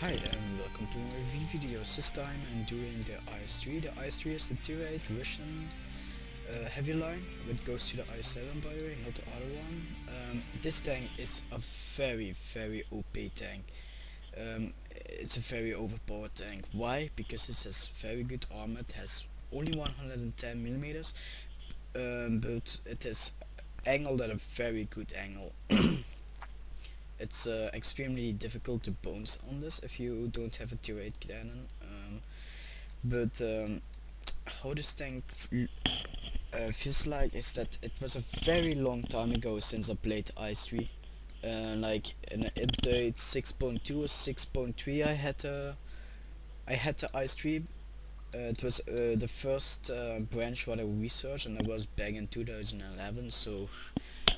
Hi and welcome to my review videos. This time I'm doing the IS-3. The IS-3 is the tier 8 Russian heavy line, which goes to the IS-7 by the way, not the other one. This tank is a very OP tank. It's a very overpowered tank. Why? Because it has very good armor. It has only 110 millimeters, but it has angled at a very good angle. It's extremely difficult to bounce on this if you don't have a tier 8 cannon. But how this tank feels like is that it was a very long time ago since I played IS-3. Like in update 6.2 or 6.3 I had the IS-3. It was the first branch what I researched, and I was back in 2011, so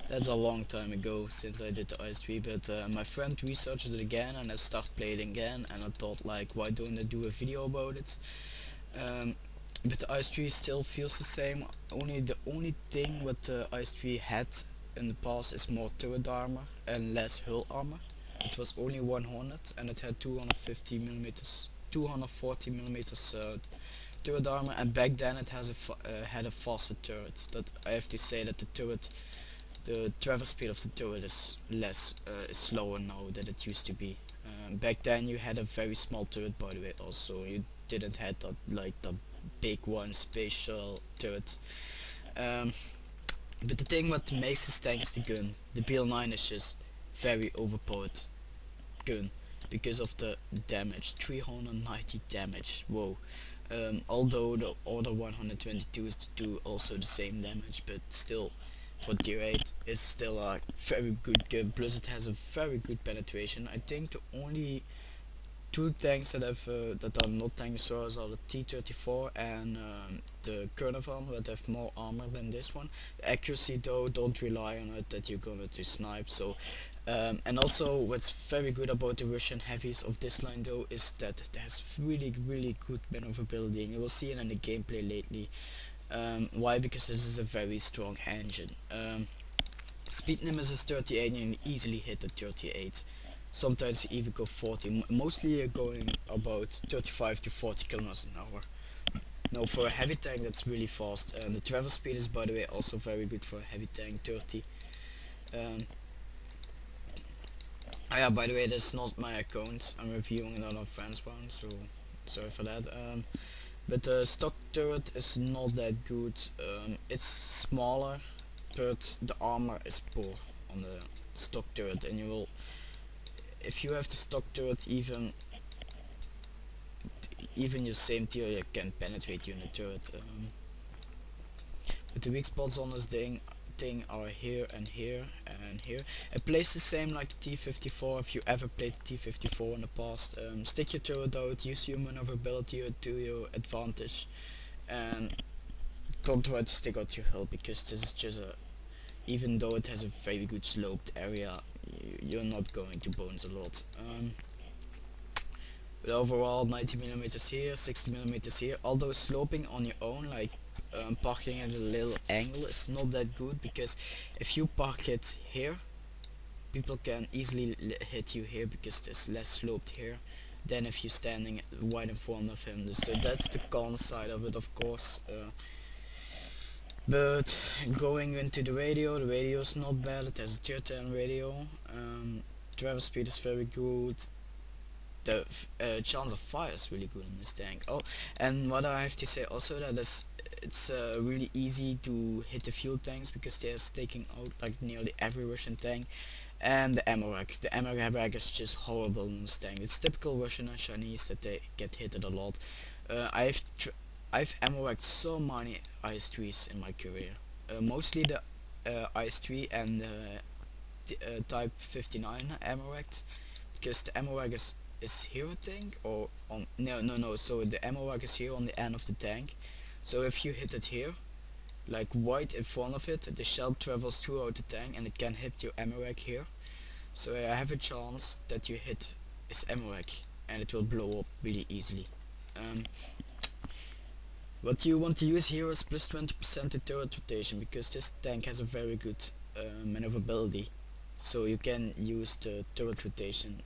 that's a long time ago since I did the IS-3, but my friend researched it again and I started playing it again, and I thought like, why don't I do a video about it? But the IS-3 still feels the same. The only thing what the IS-3 had in the past is more turret armor and less hull armor. It was only 100 and it had 250 millimeters, 240 millimeters turret armor, and back then it had a faster turret. That I have to say that the traverse speed of the turret is is slower now than it used to be. Back then you had a very small turret, by the way. Also, you didn't have that like the big one spatial turret. But the thing what makes this tank is the gun. The BL9 is just very overpowered gun because of the damage, 390 damage. Whoa. Although the other 122s do also the same damage, but still, for tier 8 it's still a very good gun, plus it has a very good penetration. I think the only two tanks that have that are not tankosaurs are the T-34 and the Kurnavan, that have more armor than this one. The accuracy though, don't rely on it that you're going to snipe. So and also what's very good about the Russian heavies of this line though is that it has really good maneuverability, and you will see it in the gameplay lately. Why? Because this is a very strong engine. Speed limit is 38 and you can easily hit the 38. Sometimes you even go 40. Mostly you're going about 35 to 40 kilometers an hour. Now for a heavy tank that's really fast. The travel speed is, by the way, also very good for a heavy tank, 30. Yeah, by the way, that's not my account. I'm reviewing it on a friend's one, so sorry for that. But the stock turret is not that good. It's smaller, but the armor is poor on the stock turret, and you will, if you have the stock turret, even your same tier can penetrate you in the turret. But the weak spots on this thing are here and here and here. It plays the same like the T-54. If you ever played the T-54 in the past, stick your turret out, use your maneuverability to your advantage, and don't try to stick out your hull, because this is just even though it has a very good sloped area, you're not going to bounce a lot. But overall 90 millimeters here, 60 millimeters here. Although sloping on your own, like parking at a little angle, is not that good, because if you park it here, people can easily hit you here because there's less sloped here than if you're standing right in front of him. So that's the con side of it, of course. But going into the radio is not bad. It has a tier 10 radio. Travel speed is very good. The chance of fire is really good in this tank. Oh, and what I have to say also, that is, it's really easy to hit the fuel tanks, because they're taking out like nearly every Russian tank. And the ammoreck. The ammoreck is just horrible in this tank. It's typical Russian and Chinese that they get hit a lot. I've ammorecked so many IS-3s in my career. Mostly the IS-3 and the Type 59 ammorecked, because the ammoreck is here, I think, or on no. So the ammoreck is here on the end of the tank. So if you hit it here, like right in front of it, the shell travels throughout the tank and it can hit your ammoreck here. So I have a chance that you hit this ammoreck and it will blow up really easily. What you want to use here is plus 20% to turret rotation, because this tank has a very good maneuverability. So you can use the turret rotation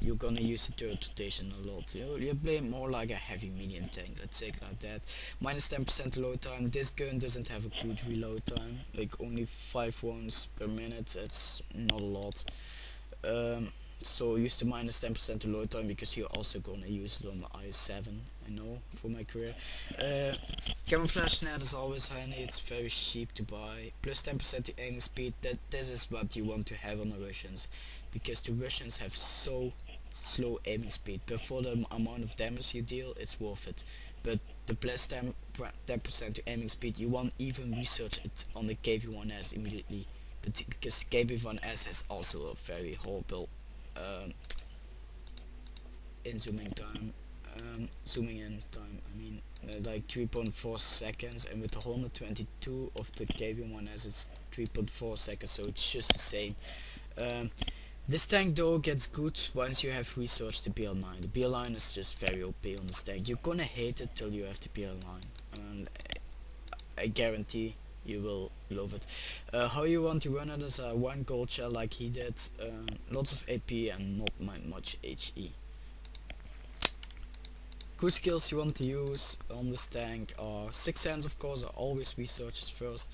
you're gonna use the turret rotation a lot. You play more like a heavy medium tank, let's say it like that. Minus 10% load time. This gun doesn't have a good reload time, like only 5 rounds per minute. That's not a lot. So use the minus 10% load time because you're also gonna use it on the IS-3, I know, for my career. Camouflage net is always handy, it's very cheap to buy. Plus 10% to aiming speed, this is what you want to have on the Russians. Because the Russians have so slow aiming speed, but for the amount of damage you deal, it's worth it. But the plus 10% to aiming speed, you won't even research it on the KV-1S immediately. But because the KV-1S has also a very horrible in zooming time, zooming in time, I mean, like 3.4 seconds, and with the 122 of the KV-1S it's 3.4 seconds, so it's just the same. This tank though gets good once you have researched the BL9. The BL9 is just very OP on this tank. You're gonna hate it till you have the BL9, and I guarantee you will love it. How you want to run it is a 1 gold shell like he did, lots of AP and not much HE. Good skills you want to use on this tank are 6 sense, of course, I always research first.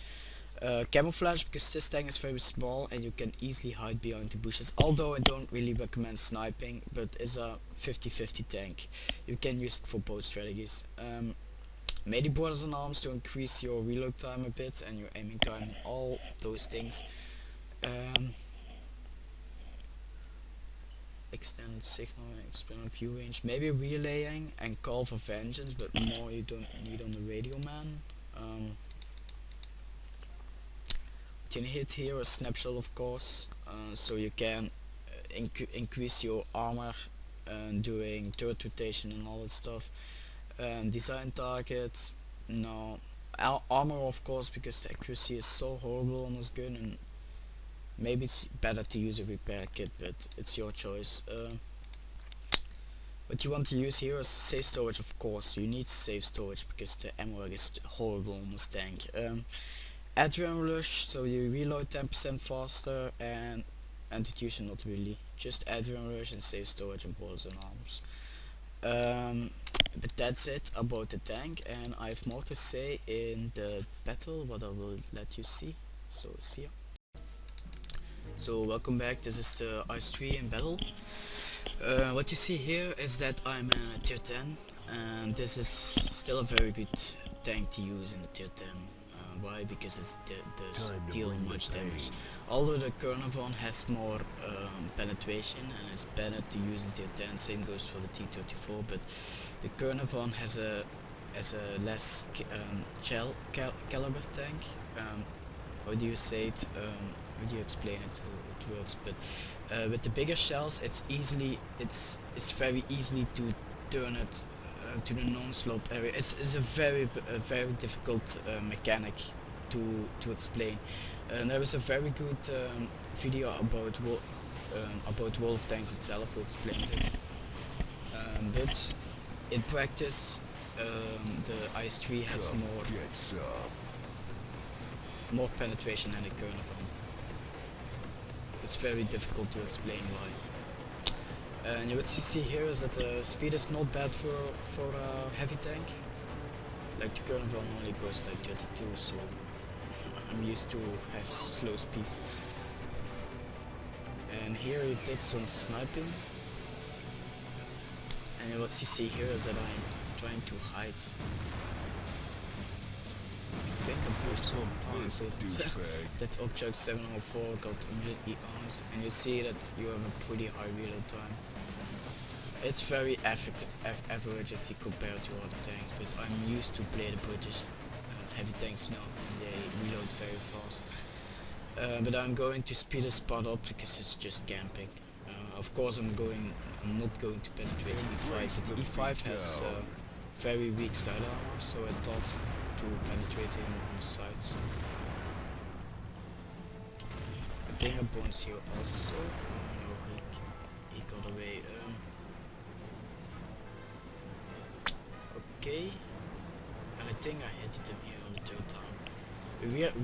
Camouflage, because this tank is very small and you can easily hide behind the bushes, although I don't really recommend sniping, but it's a 50-50 tank. You can use it for both strategies. Melee borders and arms to increase your reload time a bit and your aiming time, all those things. Extended signal, expand view range, maybe relaying and call for vengeance, but more you don't need on the radio man. What you hit here is snapshot, of course, so you can increase your armor doing turret rotation and all that stuff. Design target, no. Armor, of course, because the accuracy is so horrible on this gun, and maybe it's better to use a repair kit, but it's your choice. What you want to use here is safe storage, of course. You need safe storage because the ammoreck is horrible on this tank. Adrenaline rush, so you reload 10% faster, and anti-fusion not really. Just adrenaline rush and safe storage and bullets and arms. But that's it about the tank, and I have more to say in the battle, what I will let you see. So see ya. So welcome back, this is the IS-3 in battle. What you see here is that I'm a tier 10, and this is still a very good tank to use in the tier 10. Why? Because it does deal much damage. Although the Carnarvon has more penetration and it's better to use in tier 10, same goes for the T-34, but the Carnarvon has a less caliber tank. How do you say it? How do you explain it? So it works, but with the bigger shells, it's very easy to turn it to the non-slot area. It's a very difficult mechanic to explain. There is a very good video about Wolf tanks itself who explains it. But in practice, the IS-3 has more penetration than the Carnarvon. It's very difficult to explain why. And what you see here is that the speed is not bad for a heavy tank. Like the Carnarvon only goes like 32, so I'm used to have slow speed. And here you did some sniping. And what you see here is that I'm trying to hide. I think I'm pushed that object 704 got immediately armed, and you see that you have a pretty high reload time. It's very average if you compare to other tanks, but I'm used to play the British heavy tanks now, and they reload very fast. But I'm going to speed the spot up because it's just camping. Of course I'm not going to penetrate E5, but the E5 has very weak side armor, so I thought to penetrate him on the sides. I think I bounce here also. No, he got away. Okay, and I think I hit him here on the third time.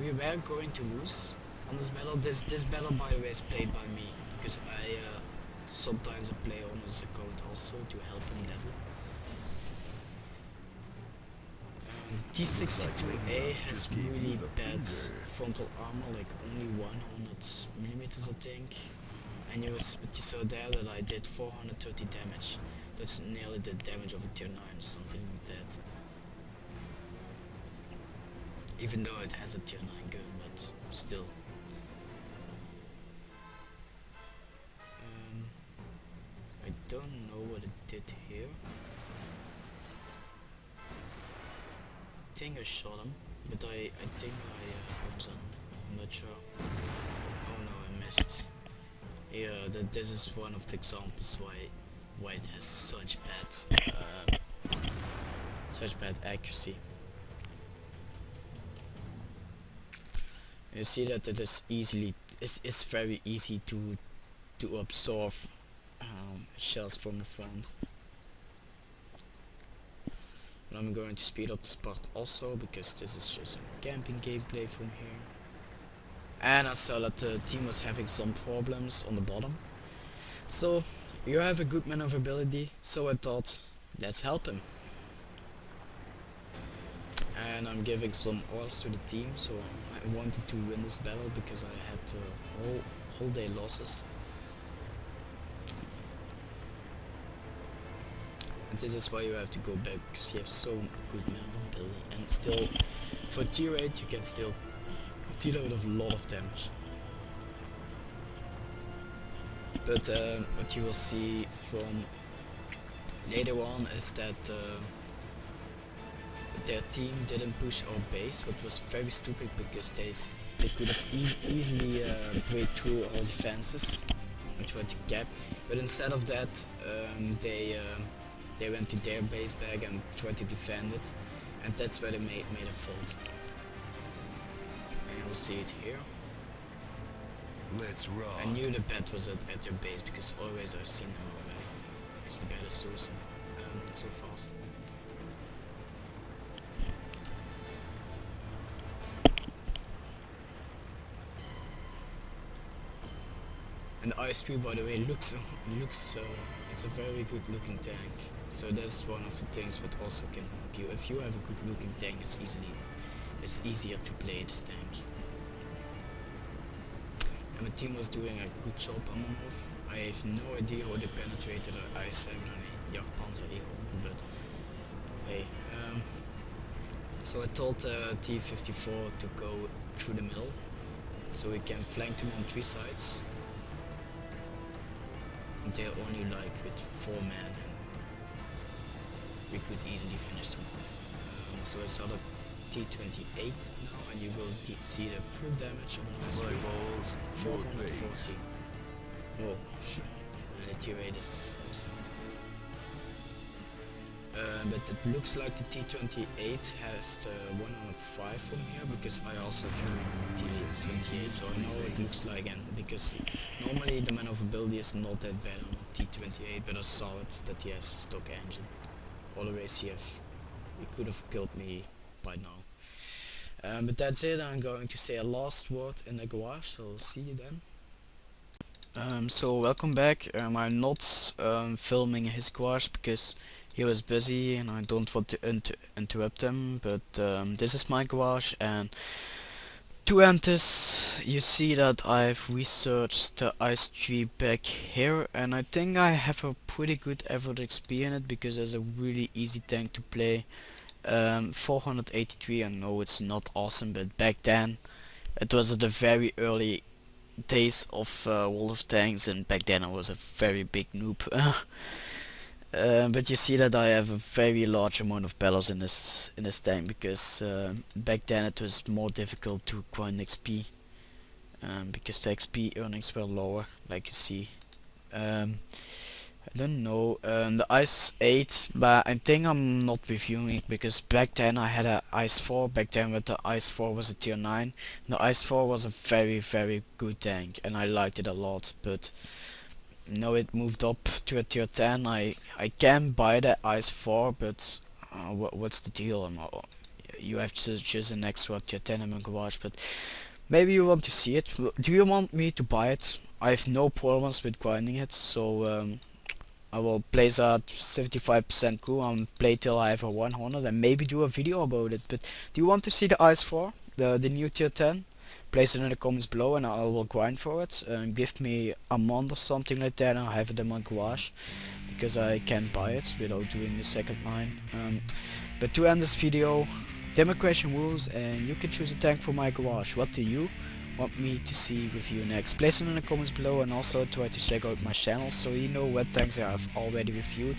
We were going to lose on this battle. This battle, by the way, is played by me because sometimes I play on his account also to help him level. T62A has really bad frontal armor, like only 100mm I think. And you saw there that I did 430 damage. That's nearly the damage of a tier 9 or something like that. Even though it has a tier 9 gun, but still. I don't know what it did here. I think I shot him, but I think I was on. I'm not sure. Oh no, I missed. Yeah, this is one of the examples why it has such bad accuracy. You see that it is it's very easy to absorb shells from the front. And I'm going to speed up this part also because this is just a camping gameplay from here. And I saw that the team was having some problems on the bottom. So you have a good maneuverability, so I thought let's help him. And I'm giving some orders to the team, so I wanted to win this battle because I had whole day losses. And this is why you have to go back, because you have so good maneuverability. And still, for tier 8 you can still deal out a lot of damage. But what you will see from later on is that their team didn't push our base, which was very stupid because they could have easily break through our defenses and tried to cap. But instead of that, they went to their base back and tried to defend it, and that's where they made a fault. And you'll see it here. Let's rock. I knew the bat was at their base because always I've seen them already. Because the bat is so fast. And the IS-3, by the way, looks it's a very good looking tank. So that's one of the things that also can help you. If you have a good looking tank, it's easier to play this tank. And the team was doing a good job on the move. I have no idea how they penetrated our IS-7 and a Jagdpanzer Eagle, but hey. So I told T-54 to go through the middle, so we can flank them on 3 sides. And they're only like with 4 men, and we could easily finish them off. So it's other T-28 now, and you will see the full damage on the IS-3. 440. Whoa. And the tier 8 is awesome. But it looks like the T-28 has the 105 from here, because I also have T-28, so I know it looks like, and because normally the maneuverability is not that bad on T-28, but I saw it that he has a stock engine. Otherwise he could have killed me by now. But that's it. I'm going to say a last word in the garage, so see you then. So welcome back. I'm not filming his garage because he was busy and I don't want to interrupt him, but this is my garage, and to end this you see that I've researched the IS-3 back here, and I think I have a pretty good average XP in it because it's a really easy tank to play. 483, I know it's not awesome, but back then it was at the very early days of World of Tanks, and back then I was a very big noob. But you see that I have a very large amount of battles in this tank, because back then it was more difficult to grind XP, because the XP earnings were lower, like you see. I don't know, the IS-8, but I think I'm not reviewing it because back then I had a IS-4, back then with the IS-4 was a tier 9. The IS-4 was a very good tank and I liked it a lot, but now it moved up to a tier 10. I can buy the IS-4, but what's the deal? You have to choose an extra tier 10 in my garage, but maybe you want to see it. Do you want me to buy it? I have no problems with grinding it, so I will place at 75% cool and play till I have a 100 and maybe do a video about it. But do you want to see the IS-4, the new tier 10? Place it in the comments below and I will grind for it. Give me a month or something like that and I'll have it in my garage, because I can't buy it without doing the second line. But to end this video, democration rules and you can choose a tank for my garage. What do you want me to see with you next? Place it in the comments below and also try to check out my channel so you know what tanks I have already reviewed.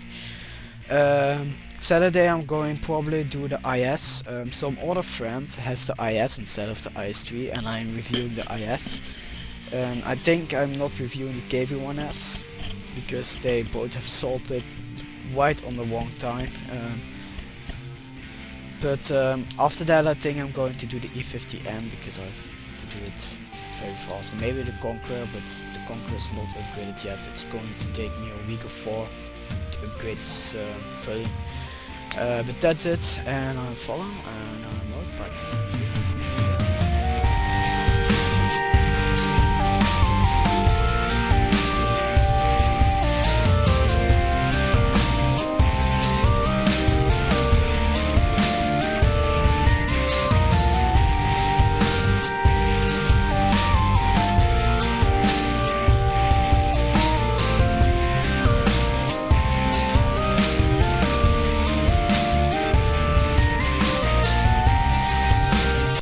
Saturday I'm going probably do the IS. Some other friend has the IS instead of the IS-3 and I'm reviewing the IS. And I think I'm not reviewing the KV1S because they both have sold it right on the wrong time. But after that I think I'm going to do the E50M because I have to do it very fast. And maybe the Conqueror, but the Conqueror is not upgraded yet. It's going to take me a week or 4 to upgrade this fully. But that's it, and I'm Follow, and I'm out. Bye.